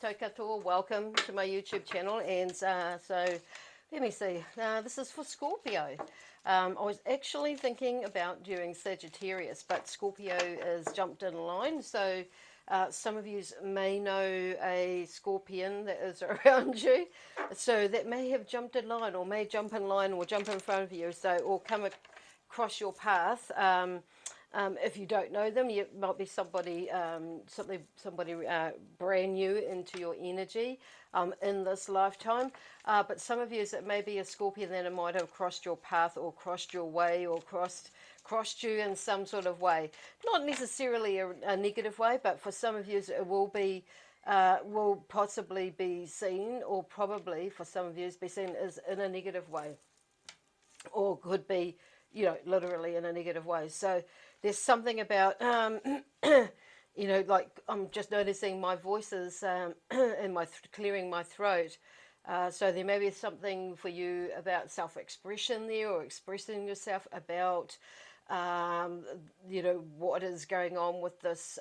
Tau katoa, welcome to my YouTube channel. And so let me see, this is for Scorpio. I was actually thinking about doing Sagittarius, but Scorpio has jumped in line. So some of you may know a scorpion that is around you. So that may have jumped in line, or may jump in line, or jump in front of you. So, or come across your path. If you don't know them, you might be somebody, somebody brand new into your energy in this lifetime. But some of you, it may be a scorpion that it might have crossed your path, or crossed your way, or crossed you in some sort of way. Not necessarily a negative way, but for some of you, it will possibly be seen, or probably for some of you, be seen as in a negative way, or could be, literally in a negative way. So there's something about, like I'm just noticing my voices and clearing my throat. So there may be something for you about self-expression there, or expressing yourself about, what is going on with this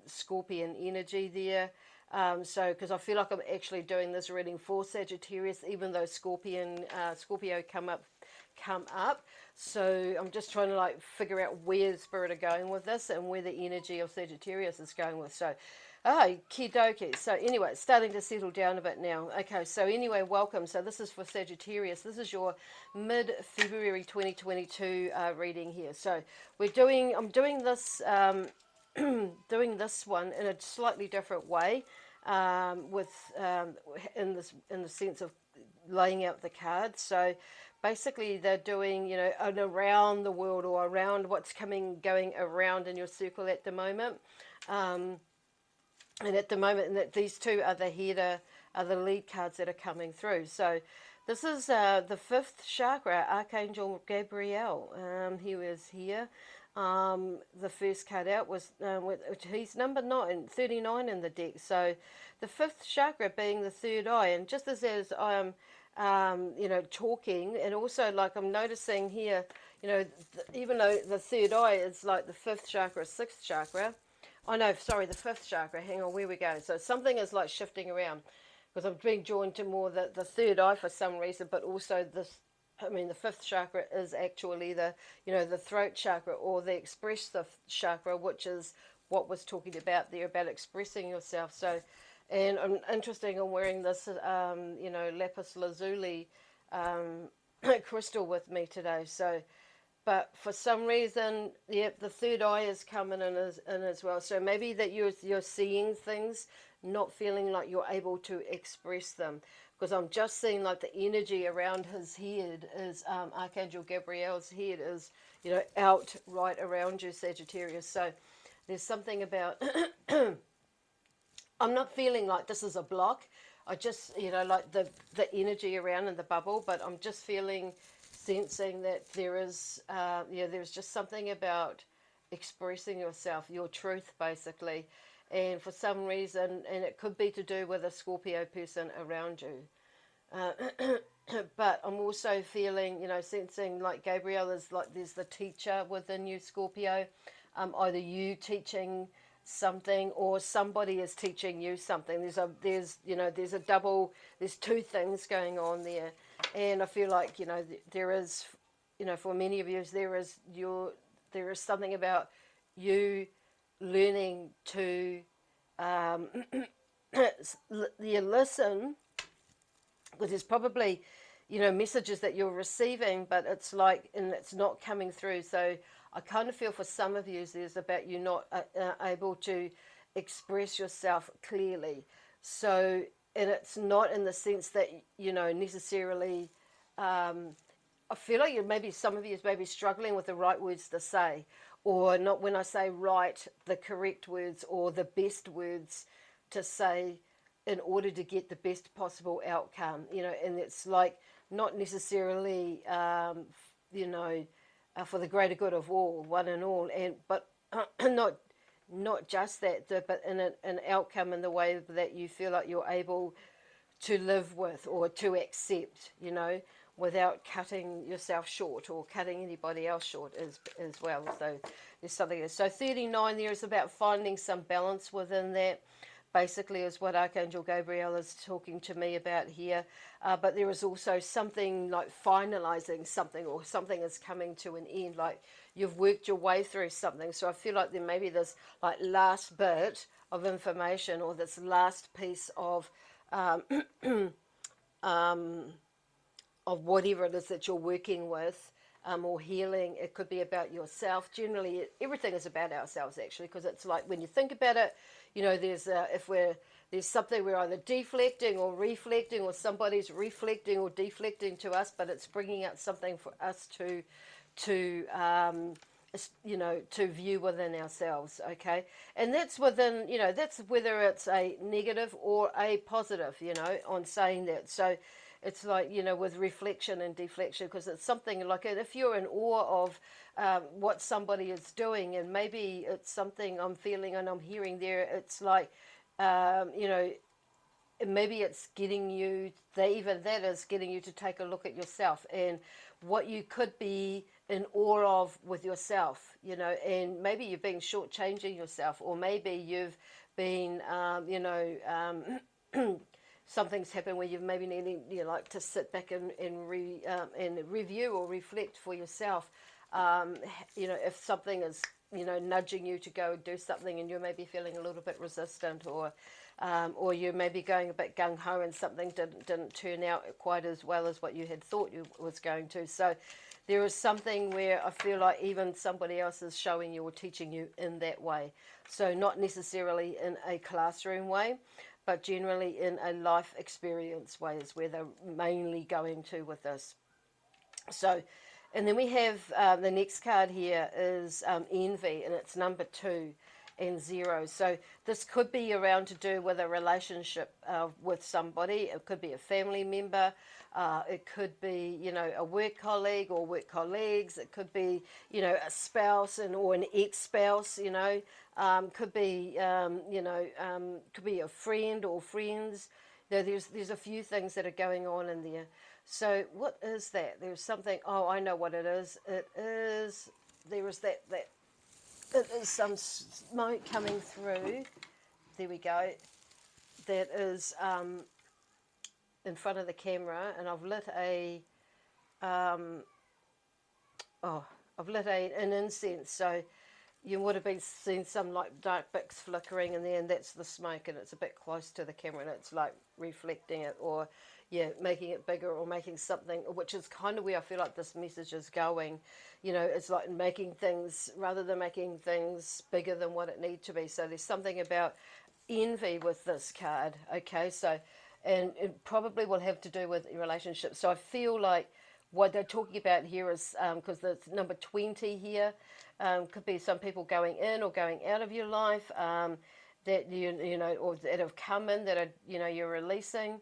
scorpion energy there. Because I feel like I'm actually doing this reading for Sagittarius, even though Scorpio come up. So I'm just trying to figure out where Spirit are going with this, and where the energy of Sagittarius is going with. So, kidoki. So anyway, it's starting to settle down a bit now. Okay, so anyway, welcome. So this is for Sagittarius. This is your mid-February 2022 reading here. So I'm doing this doing this one in a slightly different way, in the sense of laying out the cards. So basically they're doing, an around the world, or around what's going around in your circle at the moment. And at the moment, and that these two are the lead cards that are coming through. So this is the fifth chakra, Archangel Gabriel. He was here. The first card out was, he's number 39 in the deck. So the fifth chakra being the third eye. And just as I'm, talking, and also I'm noticing here, even though the third eye is like the fifth chakra, sixth chakra. Oh no, sorry, the fifth chakra. Hang on, where we go. So something is shifting around, because I'm being drawn to more the third eye for some reason, but also this. I mean, the fifth chakra is actually the throat chakra, or the expressive chakra, which is what was talking about there, about expressing yourself. So, and I'm interesting. I'm wearing this, lapis lazuli crystal with me today. So, but for some reason, the third eye is coming in as well. So maybe that you're seeing things, not feeling like you're able to express them. Because I'm just seeing the energy around his head is, Archangel Gabriel's head is, out right around you, Sagittarius. So there's something about, I'm not feeling like this is a block. I just, the energy around in the bubble, but I'm just sensing that there's just something about expressing yourself, your truth, basically. And for some reason, and it could be to do with a Scorpio person around you. But I'm also feeling, sensing Gabriel is there's the teacher within you, Scorpio. Either you teaching something, or somebody is teaching you something. There's two things going on there. And I feel like, there is, for many of you, there is something about you learning to you listen, because there's probably, messages that you're receiving, but it's and it's not coming through. So I kind of feel for some of you, there's about you not able to express yourself clearly. So, and it's not in the sense that, necessarily, I feel like some of you may be struggling with the right words to say, or not, when I say right, the correct words, or the best words to say in order to get the best possible outcome, and it's not necessarily, for the greater good of all, one and all, but not just that, but in an outcome in the way that you feel like you're able to live with, or to accept, without cutting yourself short, or cutting anybody else short as well. So there's something there. So 39 there is about finding some balance within that. basically is what Archangel Gabriel is talking to me about here. But there is also something like finalizing something, or something is coming to an end, like you've worked your way through something. So I feel like there may be this like last bit of information, or this last piece um, of whatever it is that you're working with, or healing. It could be about yourself. Generally, everything is about ourselves, actually, because it's like when you think about it, you know, there's something we're either deflecting or reflecting, or somebody's reflecting or deflecting to us, but it's bringing out something for us to you know, to view within ourselves. Okay, and that's within, you know, that's whether it's a negative or a positive, you know, on saying that. So it's like, you know, with reflection and deflection, because it's something like, if you're in awe of what somebody is doing, and maybe it's something I'm feeling and I'm hearing there, it's like, you know, maybe it's getting you, even that is getting you to take a look at yourself and what you could be in awe of with yourself, you know, and maybe you've been shortchanging yourself, or maybe you've been, you know, something's happened where you've maybe needing, you know, like to sit back and review or reflect for yourself. You know, if something is, you know, nudging you to go and do something, and you're maybe feeling a little bit resistant, or you may be going a bit gung-ho and something didn't turn out quite as well as what you had thought you was going to. So there is something where I feel like even somebody else is showing you or teaching you in that way. So not necessarily in a classroom way, but generally in a life experience way is where they're mainly going to with this. So, and then we have the next card here is envy, and it's number 2 and 0. So this could be around to do with a relationship with somebody. It could be a family member. It could be, you know, a work colleague or work colleagues. It could be, you know, a spouse or an ex-spouse, you know. Could be, you know, could be a friend or friends. There's a few things that are going on in there. So what is that? There's something, oh, I know what it is. There is that it is some smoke coming through. There we go. That is in front of the camera, and I've lit an incense. So you would have been seeing some like dark bits flickering in there, and that's the smoke, and it's a bit close to the camera, and it's like reflecting it, or yeah, making it bigger, or making something, which is kind of where I feel like this message is going. You know, it's like making things, rather than making things bigger than what it need to be. So there's something about envy with this card. Okay, so, and it probably will have to do with relationships. So I feel like what they're talking about here is, because the number 20 here, could be some people going in or going out of your life, that you know, or that have come in that are, you know, you're releasing.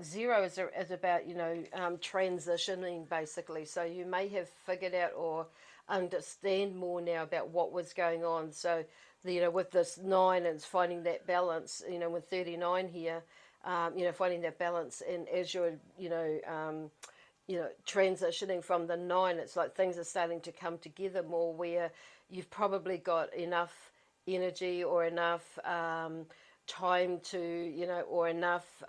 0 is about, you know, transitioning, basically. So you may have figured out or understand more now about what was going on. So, you know, with this 9, it's finding that balance, you know, with 39 here, you know, finding that balance. And as you're, you know, transitioning from the 9, it's like things are starting to come together more, where you've probably got enough energy or enough time to, you know, or enough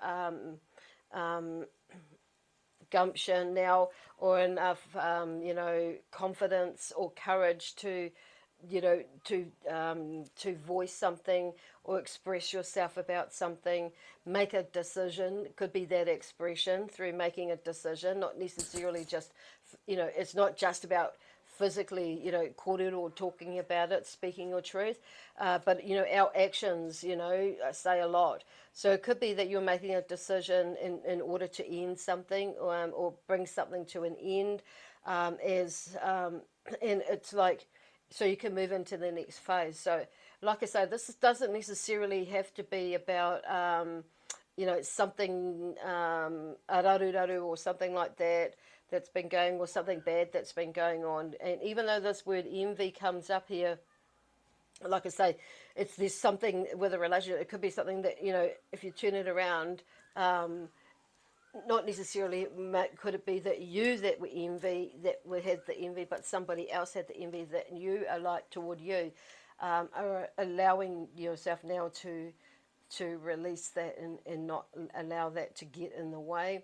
gumption now, or enough, you know, confidence or courage to, you know, to voice something or express yourself about something, make a decision. It could be that expression through making a decision, not necessarily just, you know, it's not just about physically, you know, caught it or talking about it, speaking your truth, but, you know, our actions, you know, say a lot. So it could be that you're making a decision in order to end something, or bring something to an end, and it's like, so you can move into the next phase. So like I say, this doesn't necessarily have to be about, you know, something, araruraru or something like that, that's been going, or something bad that's been going on. And even though this word envy comes up here, like I say, there's something with a relationship. It could be something that, you know, if you turn it around, not necessarily could it be that you that were envy, that had the envy, but somebody else had the envy that you are like toward you, are allowing yourself now to to release that and not allow that to get in the way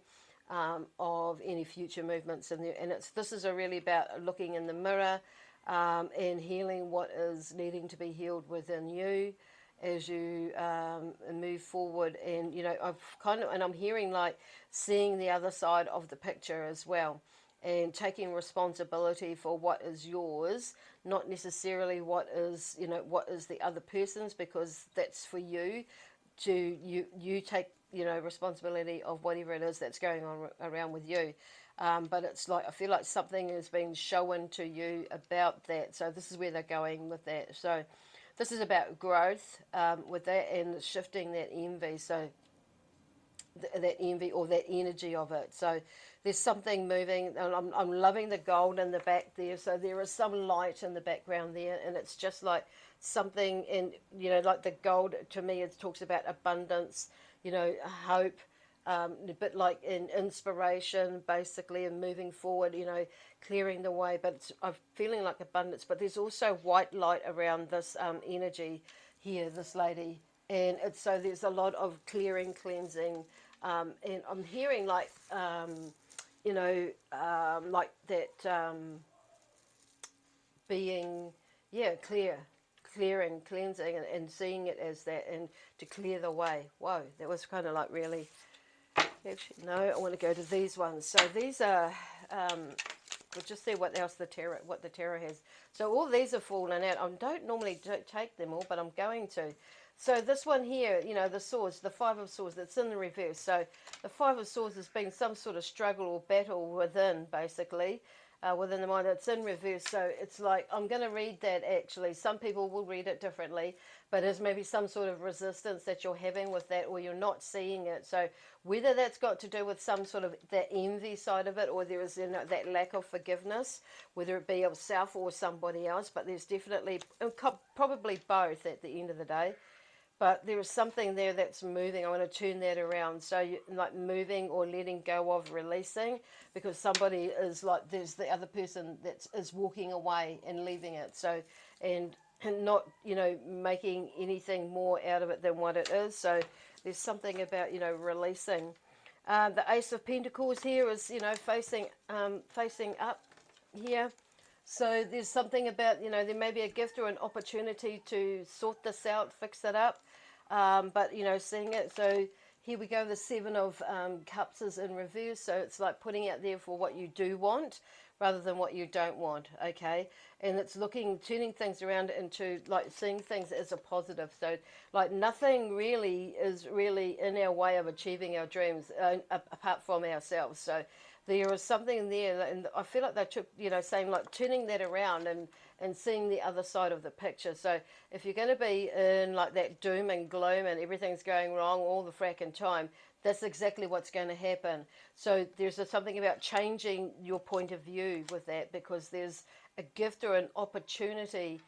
of any future movements in there. And this is really about looking in the mirror and healing what is needing to be healed within you as you move forward. And I'm hearing like seeing the other side of the picture as well, and taking responsibility for what is yours, not necessarily what is the other person's, because that's for you to you take responsibility of whatever it is that's going on around with you. But it's like I feel like something is being shown to you about that. So this is where they're going with that. So this is about growth with that, and shifting that envy. So that envy or that energy of it. So there's something moving, and I'm loving the gold in the back there. So there is some light in the background there, and it's just like something in, like the gold to me, it talks about abundance, hope, a bit like in inspiration basically, and moving forward, clearing the way. But I'm feeling like abundance, but there's also white light around this energy here, this lady. And so there's a lot of clearing, cleansing, and I'm hearing like, like that being, clearing, cleansing, and seeing it as that, and to clear the way. Whoa, that was kind of like really, actually, no, I want to go to these ones. So these are, we'll just see what else the tarot has. So all these are falling out. I don't normally take them all, but I'm going to. So this one here, the swords, the Five of Swords, that's in the reverse. So the Five of Swords has been some sort of struggle or battle within, basically, within the mind. It's in reverse. So it's like, I'm going to read that actually. Some people will read it differently, but there's maybe some sort of resistance that you're having with that, or you're not seeing it. So whether that's got to do with some sort of that envy side of it, or there is that lack of forgiveness, whether it be of self or somebody else, but there's definitely, probably both at the end of the day. But there is something there that's moving. I want to turn that around. So like moving or letting go of, releasing, because somebody is like, there's the other person that is walking away and leaving it. So, and not, making anything more out of it than what it is. So there's something about, releasing. The Ace of Pentacles here is, facing up here. So there's something about, there may be a gift or an opportunity to sort this out, fix it up. But, seeing it. So here we go. The Seven of Cups is in reverse. So it's like putting out there for what you do want rather than what you don't want. Okay. And it's turning things around into like seeing things as a positive. So like nothing really is really in our way of achieving our dreams apart from ourselves. So there is something there, and I feel like they took, saying like turning that around and seeing the other side of the picture. So if you're going to be in like that doom and gloom and everything's going wrong all the fracking time, that's exactly what's going to happen. So there's something about changing your point of view with that, because there's a gift or an opportunity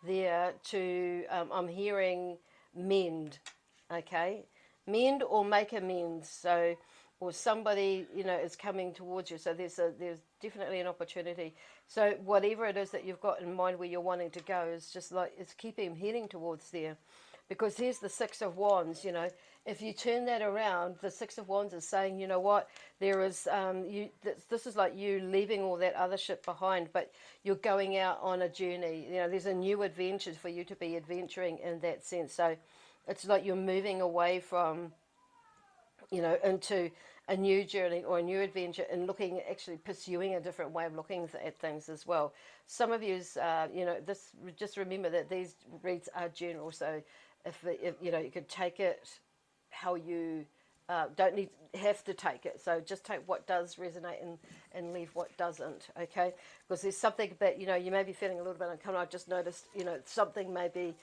there to, I'm hearing mend, okay? Mend or make amends. So, or somebody, is coming towards you. So there's definitely an opportunity. So whatever it is that you've got in mind where you're wanting to go is just like, it's keeping heading towards there. Because here's the Six of Wands, if you turn that around, the Six of Wands is saying, you know what, there is, this is like you leaving all that other shit behind, but you're going out on a journey. There's a new adventure for you to be adventuring in that sense. So it's like you're moving away from, into a new journey or a new adventure, and actually pursuing a different way of looking at things as well. Some of yous, this, just remember that these reads are general. So if you could take it how you don't have to take it. So just take what does resonate and leave what doesn't, okay? Because there's something that, you may be feeling a little bit uncomfortable. I just noticed, something may be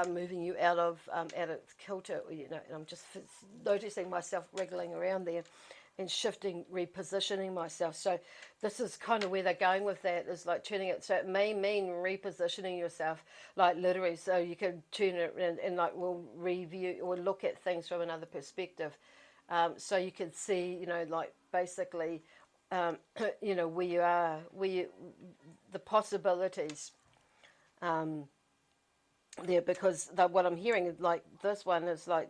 moving you out of kilter, and I'm just noticing myself wriggling around there and shifting, repositioning myself. So this is kind of where they're going with that, is like turning it. So it may mean repositioning yourself, like literally, so you can turn it and like we'll review or look at things from another perspective. So you can see, like basically, where you are, the possibilities there, because what I'm hearing is like this one is like,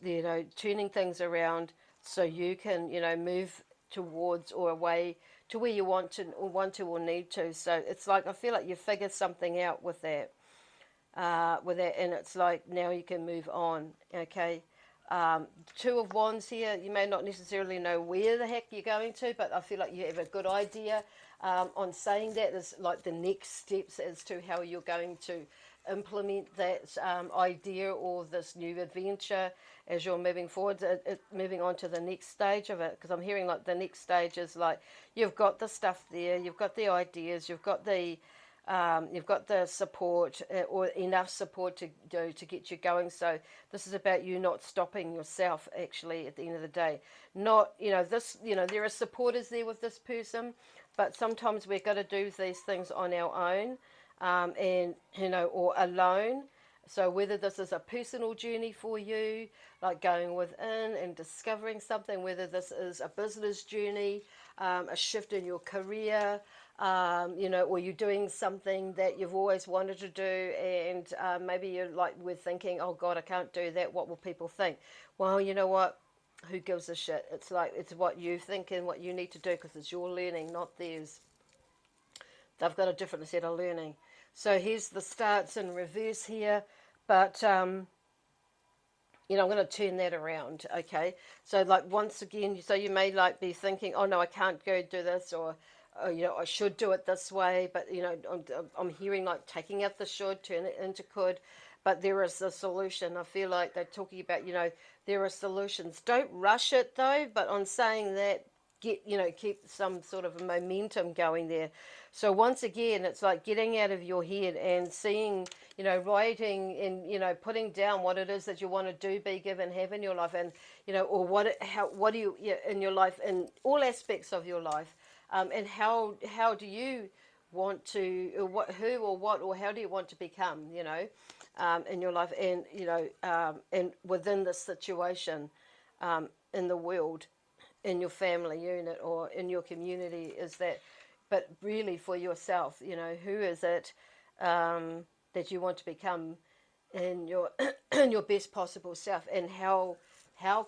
you know, turning things around so you can, you know, move towards or away to where you want to or need to. So it's like I feel like you figure something out with that, and it's like now you can move on. Okay, Two of Wands here. You may not necessarily know where the heck you're going to, but I feel like you have a good idea. On saying that is like the next steps as to how you're going to implement that idea or this new adventure as you're moving forward, moving on to the next stage of it. Because I'm hearing like the next stage is like you've got the stuff there, you've got the ideas, you've got the support or enough support to do to get you going. So this is about you not stopping yourself. Actually, at the end of the day, not there are supporters there with this person, but sometimes we've got to do these things on our own, and or alone. So whether this is a personal journey for you, like going within and discovering something, whether this is a business journey, a shift in your career, or you're doing something that you've always wanted to do, and maybe we're thinking, oh God, I can't do that. What will people think? Well, you know what? Who gives a shit? It's like it's what you think and what you need to do because it's your learning, not theirs. They've got a different set of learning. So here's the starts in reverse here, but I'm going to turn that around. Okay, so like once again, so you may like be thinking, oh no, I can't go do this, or I should do it this way, but I'm hearing like taking out the should, turn it into could, but there is a solution. I feel like they're talking about, there are solutions. Don't rush it though, but on saying that, keep some sort of momentum going there. So once again, it's like getting out of your head and seeing, writing and putting down what it is that you want to do, be, give, and have in your life, and or what do you in your life, in all aspects of your life, and how do you want to, or what or how do you want to become, in your life, and and within this situation, in the world, in your family unit or in your community, is that, but really for yourself, who is it that you want to become in your in your best possible self, and how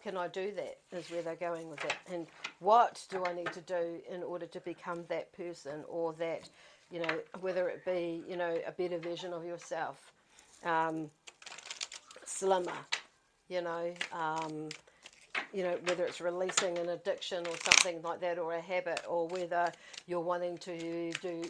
can I do that, is where they're going with it, and what do I need to do in order to become that person, or that, whether it be, a better version of yourself, slimmer, you know, um, whether it's releasing an addiction or something like that, or a habit, or whether you're wanting to do,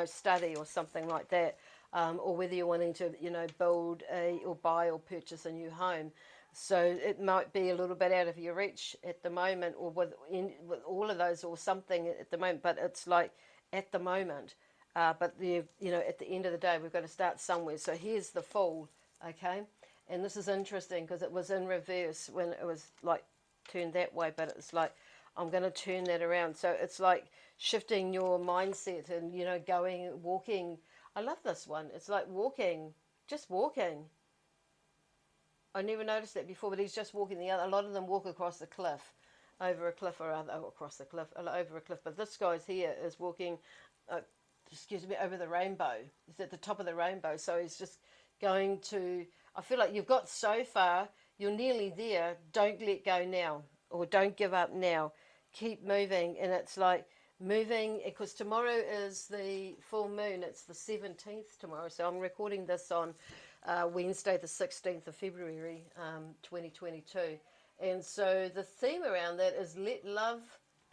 study or something like that, or whether you're wanting to, build or buy or purchase a new home. So it might be a little bit out of your reach at the moment, or with all of those, or something at the moment. But it's like at the moment. But at the end of the day, we've got to start somewhere. So here's the Fool, okay? And this is interesting because it was in reverse when it was like turned that way, but it's like I'm going to turn that around. So it's like shifting your mindset and, walking. I love this one. It's like walking, just walking. I never noticed that before, but he's just walking the other. A lot of them walk across the cliff, over a cliff, or across the cliff, over a cliff. But this guy's here is walking, over the rainbow. He's at the top of the rainbow, so he's just going to. I feel like you've got so far, you're nearly there. Don't let go now, or don't give up now. Keep moving, and it's like moving, because tomorrow is the full moon. It's the 17th tomorrow, so I'm recording this on Wednesday the 16th of February 2022, and so the theme around that is let love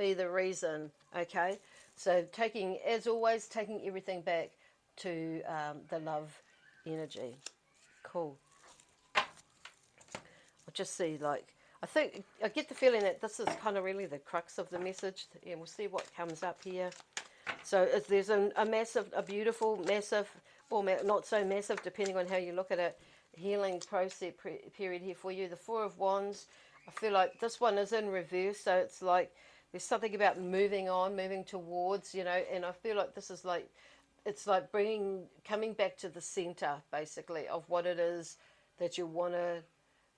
be the reason. Okay, so as always, taking everything back to the love energy. Cool. I'll just see, I get the feeling that this is kind of really the crux of the message, and we'll see what comes up here. So there's a beautiful, massive, or not so massive, depending on how you look at it, healing process period here for you. The Four of Wands, I feel like this one is in reverse, so it's like there's something about moving on, moving towards, and I feel like this is like, it's like coming back to the center, basically, of what it is that you want to,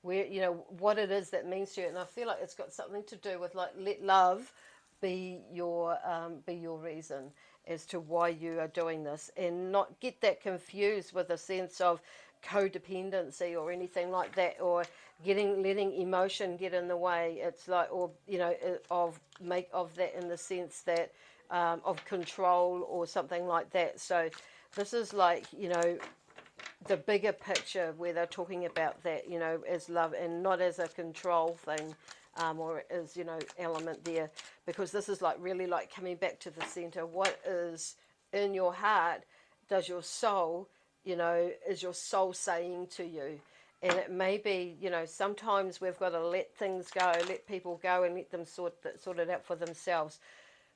what it is that means to you. And I feel like it's got something to do with, like, let love be your reason as to why you are doing this, and not get that confused with a sense of codependency or anything like that, or letting emotion get in the way. It's like, or of that, in the sense that of control or something like that. So this is like, the bigger picture where they're talking about that, as love and not as a control thing, or as, element there, because this is like really like coming back to the center. What is in your heart? Does your soul, is your soul saying to you? And it may be, sometimes we've got to let things go, let people go, and let them sort it out for themselves,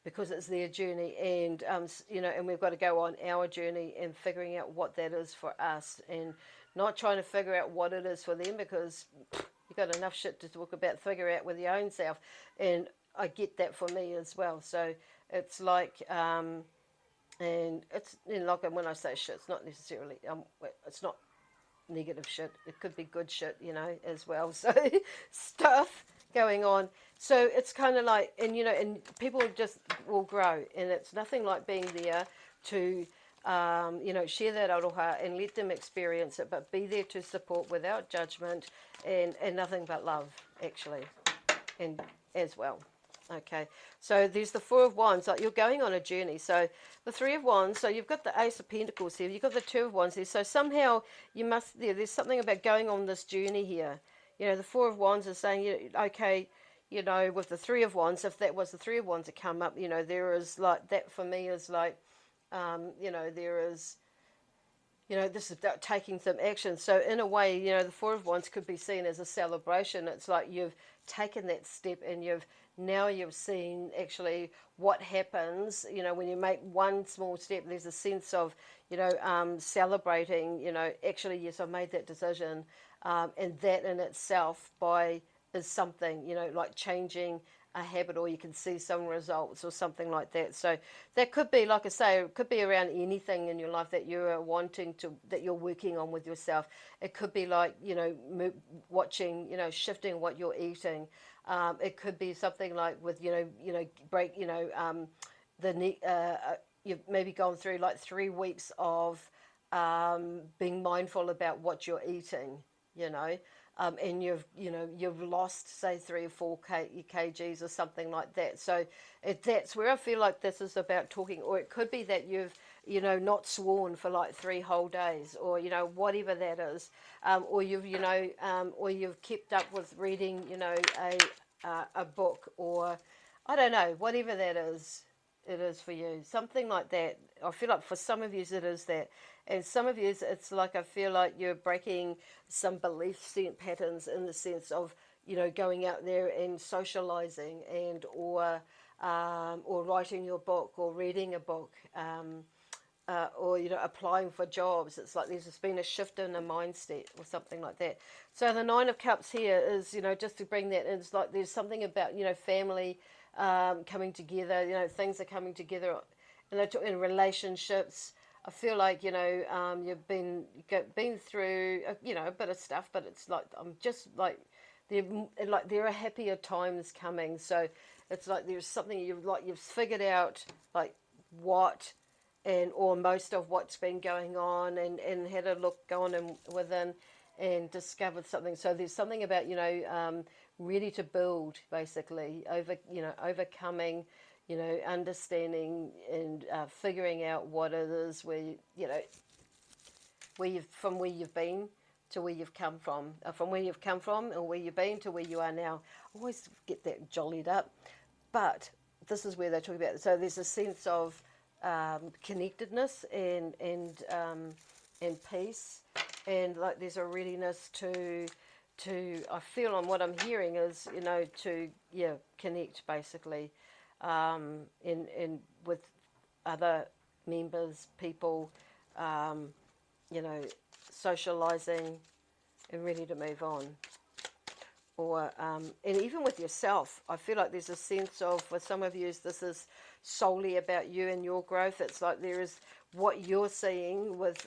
because it's their journey, and and we've got to go on our journey and figuring out what that is for us, and not trying to figure out what it is for them, because you've got enough shit to talk about, figure out with your own self. And I get that for me as well. So it's like, and it's, like when I say shit, it's not necessarily, it's not negative shit. It could be good shit, as well. So stuff going on. So it's kind of like, and people just will grow, and it's nothing like being there to, share that aroha and let them experience it, but be there to support without judgment, and nothing but love, actually, and as well. Okay, so there's the Four of Wands, like you're going on a journey. So the Three of Wands, so you've got the Ace of Pentacles here, you've got the Two of Wands here. So somehow there's something about going on this journey here. The Four of Wands is saying, okay, with the Three of Wands, if that was the Three of Wands that come up, there is like, that for me is like, there is, this is about taking some action. So in a way, the Four of Wands could be seen as a celebration. It's like you've taken that step, and you've seen actually what happens, when you make one small step. There's a sense of, celebrating, actually, yes, I made that decision. And that in itself is something, like changing a habit, or you can see some results or something like that. So that could be, like I say, it could be around anything in your life that you're that you're working on with yourself. It could be like, watching, shifting what you're eating. It could be something like with, break, you've maybe gone through like 3 weeks of being mindful about what you're eating, and you've lost, say, 3 or 4 kgs or something like that. So that's where I feel like this is about talking. Or it could be that you've not sworn for like 3 whole days, or whatever that is, or you've kept up with reading a book, or I don't know, whatever that is. It is for you, something like that. I feel like for some of you it is that, and some of you it's like, I feel like you're breaking some belief patterns, in the sense of going out there and socializing, and or writing your book, or reading a book, or applying for jobs. It's like there's just been a shift in a mindset or something like that. So the Nine of Cups here is, just to bring that in, it's like there's something about family coming together. Things are coming together, in relationships. I feel like you've been through a bit of stuff, but it's like, I'm just like there are happier times coming. So it's like there's something you've figured out, like what and or most of what's been going on, and had a look going and within, and discovered something. So there's something about ready to build, basically, overcoming, understanding, and figuring out what it is, from where you've been to where you've come from, from where you've come from, or where you've been to where you are now. I always get that jollied up, but this is where they talk about it. So there's a sense of connectedness, and peace, and like there's a readiness to I feel, on what I'm hearing is, to connect, basically, in with other members, people, socializing, and ready to move on. Or and even with yourself, I feel like there's a sense of, for some of you, this is solely about you and your growth. It's like there is what you're seeing with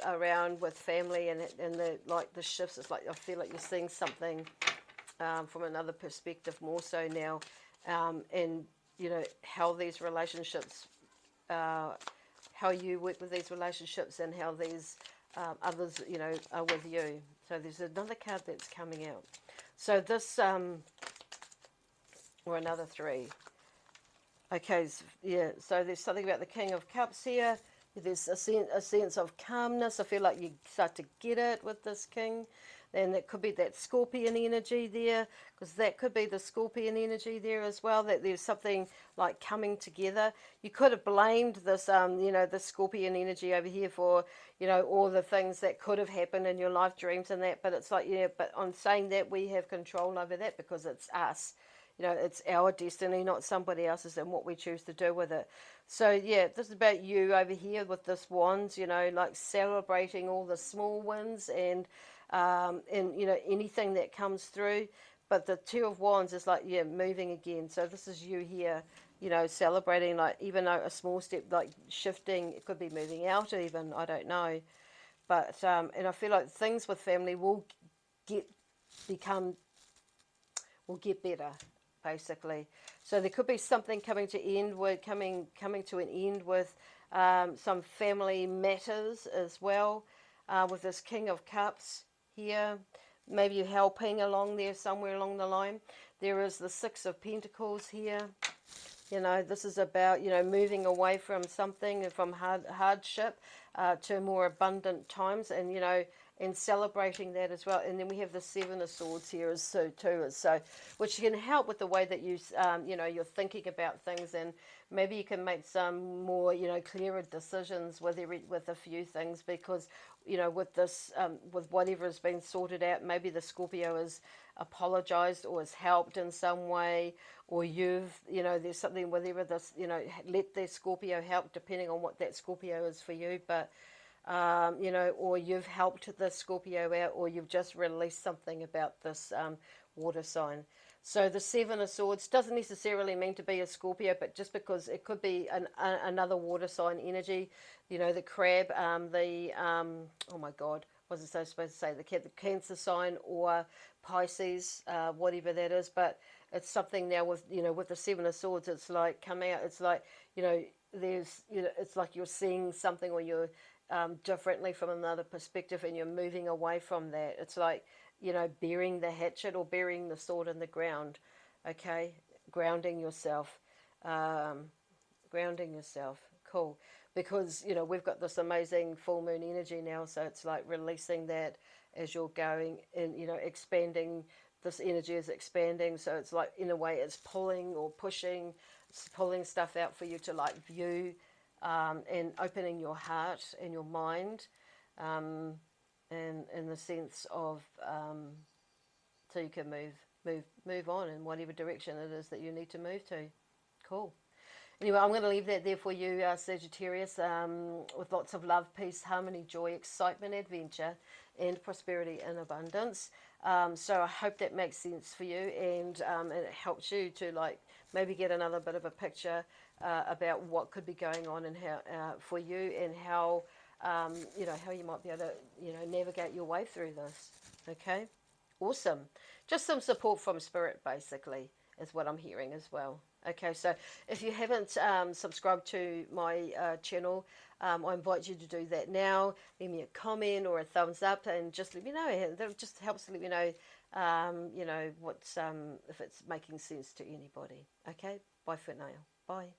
family, and the shifts. It's like I feel like you're seeing something from another perspective, more so now, and how these relationships, how you work with these relationships, and how these others are with you. So there's another card that's coming out. So this, or another 3. Okay, yeah, so there's something about the King of Cups here. There's a sense of calmness. I feel like you start to get it with this king. And it could be that scorpion energy there, because that could be the scorpion energy there as well, that there's something like coming together. You could have blamed this, the scorpion energy over here for, all the things that could have happened in your life dreams and that. But it's like, yeah, but on saying that, we have control over that because it's us. It's our destiny, not somebody else's, and what we choose to do with it. So, yeah, this is about you over here with this wand, like celebrating all the small wins and anything that comes through. But the 2 of Wands is like, yeah, moving again. So this is you here, celebrating, like, even though a small step, like shifting, it could be moving out even, I don't know. But, and I feel like things with family will become will get better, basically. So there could be something coming to an end with some family matters as well. With this King of Cups here, maybe you're helping along there somewhere along the line. There is the 6 of Pentacles here. This is about, moving away from something, from hardship to more abundant times, and celebrating that as well. And then we have the 7 of Swords here as so too, which can help with the way that you're thinking about things, and maybe you can make some more, clearer decisions with a few things, because, with this, with whatever has been sorted out, maybe the Scorpio has apologized or has helped in some way, or there's something, whatever this, let the Scorpio help, depending on what that Scorpio is for you. But or you've helped the Scorpio out, or you've just released something about this water sign. So the 7 of Swords doesn't necessarily mean to be a Scorpio, but just because it could be another water sign energy. The crab, oh my God, what was I supposed to say? The Cancer sign, or Pisces, whatever that is. But it's something now with the 7 of Swords, it's like coming out, it's like, there's, it's like you're seeing something, or you're differently from another perspective, and you're moving away from that. It's like, burying the hatchet or burying the sword in the ground. Okay, grounding yourself. Grounding yourself. Cool. Because, we've got this amazing full moon energy now, so it's like releasing that as you're going, and, expanding. This energy is expanding, so it's like, in a way, it's pulling or pushing, it's pulling stuff out for you to like view, and opening your heart and your mind, and in the sense of, so you can move on in whatever direction it is that you need to move to. Cool. Anyway, I'm going to leave that there for you, Sagittarius, with lots of love, peace, harmony, joy, excitement, adventure, and prosperity and abundance. So I hope that makes sense for you, and it helps you to like maybe get another bit of a picture about what could be going on, and how for you, and how how you might be able to navigate your way through this. Okay, awesome. Just some support from spirit, basically, is what I'm hearing as well. Okay, so if you haven't subscribed to my channel, I invite you to do that now. Leave me a comment or a thumbs up, and just let me know. That just helps to let me know, what's if it's making sense to anybody. Okay, bye for now. Bye.